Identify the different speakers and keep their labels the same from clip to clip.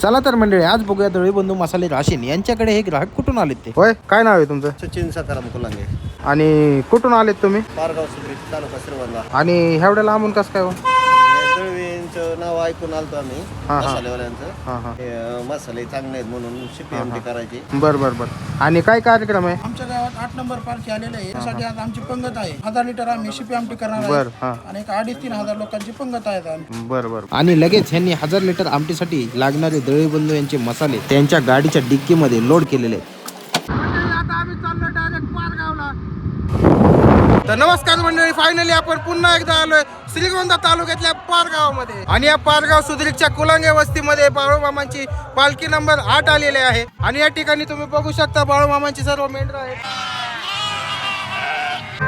Speaker 1: चला तर मंडळी आज बघूया दळवी बंधू मसाले राशीन यांच्याकडे हे ग्राहक कुठून आलेत ते. होय, काय नाव आहे तुमचं?
Speaker 2: सचिन सकाराम कुलांगे,
Speaker 1: आणि कुठून आलेत तुम्ही?
Speaker 2: पारगाव सुद्री, तालुका श्रीगोंदा.
Speaker 1: आणि एवढ्या लांबून कसं काय हो?
Speaker 2: दळवींचं नाव ऐकून आलतो आम्ही
Speaker 1: हा.
Speaker 2: मसालेवाल्यांचं.
Speaker 1: हा हा,
Speaker 2: हे मसाले चांगले आहेत म्हणून शिपीएमटी करायची.
Speaker 1: बर बर बर. आणि काय कार्यक्रम आहे?
Speaker 3: आमच्या गावात 8 नंबर पालखी आलेले आहे. त्यासाठी आज आमची पंगत आहे. 1000 लिटर आम्ही शिपी आमटी करणार
Speaker 1: बर.
Speaker 3: आहे
Speaker 1: हा,
Speaker 3: आणि 2,500-3 हजार लोकांची पंगत आहे आमची.
Speaker 1: बर बर. आणि लगेच ह्यांनी 1000 लिटर आमटीसाठी लागणारे दळवी बंधू यांचे मसाले त्यांच्या गाडीच्या डिक्कीमध्ये लोड केलेले आहेत.
Speaker 3: आता आम्ही चाललो डायरेक्ट पारगावला.
Speaker 1: तर नमस्कार मंडळी, फायनली आपण पुन्हा एकदा आलोय श्रीगोंदा तालुक्यातल्या पारगावमध्ये. आणि या पारगाव सुद्रीकच्या कुलांगे वस्तीमध्ये बाळूमामांची पालखी नंबर 8 आलेले आहे. आणि या ठिकाणी तुम्ही बघू शकता बाळूमामांची सर्व मेंढरं आहेत.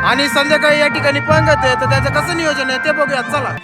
Speaker 1: आणि संध्याकाळी या ठिकाणी पंगत आहे, तर त्याचं कसं नियोजन आहे ते बघूया. चला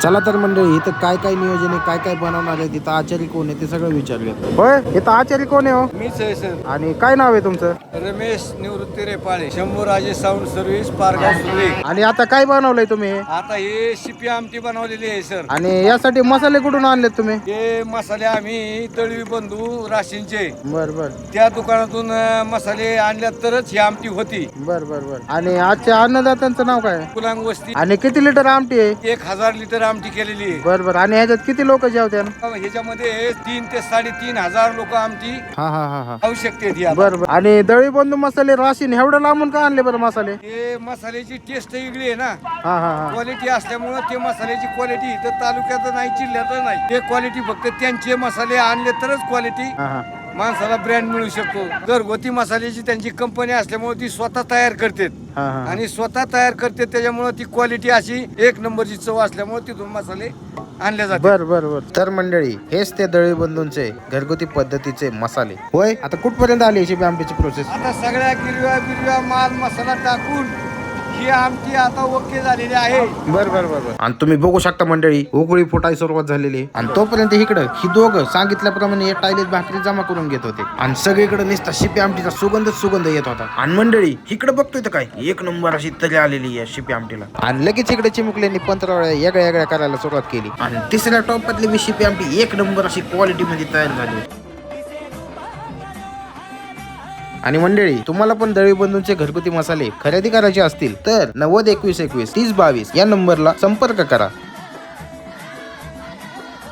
Speaker 1: चला तर मंडळी, इथं काय काय नियोजन आहे, काय काय बनवणार आहे, तिथं आचारी कोण आहे ते सगळं विचारूया. होय, इथं आचारी कोण आहे हो?
Speaker 2: मीच आहे सर,
Speaker 1: आणि काय नाव आहे तुमचं?
Speaker 2: रमेश निवृत्ती रेपाळे, शंभूराजे साऊंड सर्व्हिस, पारगाव सुद्री.
Speaker 1: आणि आता काय बनवलंय तुम्ही?
Speaker 2: आता हे शिपी आमटी बनवलेली आहे सर.
Speaker 1: आणि यासाठी मसाले कुठून आणलेत तुम्ही?
Speaker 2: हे मसाले आम्ही दळवी बंधू राशींचे
Speaker 1: बर बर
Speaker 2: त्या दुकानातून मसाले आणल्या तरच ही आमटी होती.
Speaker 1: बर बर बर. आणि आजच्या अन्नदात्यांचं नाव काय?
Speaker 2: कुलांग वस्ती.
Speaker 1: आणि किती लिटर आमटी आहे?
Speaker 2: 1000 लिटर आमटी केलेली आहे.
Speaker 1: बर बर. आणि ह्याच्यात किती लोक जेवते?
Speaker 2: ह्याच्यामध्ये 3 ते 3.5 हजार लोक आमची
Speaker 1: हा हा हा हा.
Speaker 2: खाऊ शकते.
Speaker 1: बर बर. आणि दळवी बंधू मसाले राशीन एवढं लांबून का आणले बरं मसाले?
Speaker 2: हे मसाल्याची टेस्ट वेगळी आहे ना,
Speaker 1: हा हा हा.
Speaker 2: क्वालिटी असल्यामुळे ते मसाल्याची क्वालिटी इथं तालुक्यात नाही, जिल्ह्यात नाही. ते क्वालिटी फक्त त्यांचे मसाले आणले तरच क्वालिटी
Speaker 1: हा हा
Speaker 2: माणसाला ब्रँड मिळू शकतो. घरगुती मसाल्याची त्यांची कंपनी असल्यामुळे ती स्वतः तयार करते
Speaker 1: हा हा.
Speaker 2: आणि स्वतः तयार करते, त्याच्यामुळे ती क्वालिटी अशी 1 नंबरची चव असल्यामुळे तिथून मसाले आणले जातात.
Speaker 1: बर बर बर. तर मंडळी, हेच ते दळवी बंधूंचे घरगुती पद्धतीचे मसाले. होय, आता कुठपर्यंत आली शिपी आमटीची प्रोसेस?
Speaker 2: आता सगळ्या गिरव्या माल मसाला टाकून ही आमटी आता ओके झालेली आहे.
Speaker 1: बर बर बर बर. आणि तुम्ही बघू शकता मंडळी, उकळी फुटायला सुरुवात झालेली आहे. आणि तोपर्यंत इकडं ही दोघं सांगितल्याप्रमाणे या टायलीत भाकरी जमा करून घेत होते. आणि सगळीकडे नुसता शिपी आमटीचा सुगंध येत होता. आणि मंडळी इकडे बघतोय तर काय 1 नंबर अशी तरी आलेली आहे शिपी आमटीला. आणि लगेच इकडे चिमुकल्यांनी 15 वेळा वेगळ्या करायला सुरुवात केली. आणि तिसऱ्या टॉपातली मी शिपी आमटी 1 नंबर अशी क्वालिटी मध्ये तयार झाली. आणि मंडळी, तुम्हाला पण दळवी बंधूंचे घरगुती मसाले खरेदी करायचे असतील तर 90 21 21 30 22 या नंबरला संपर्क करा.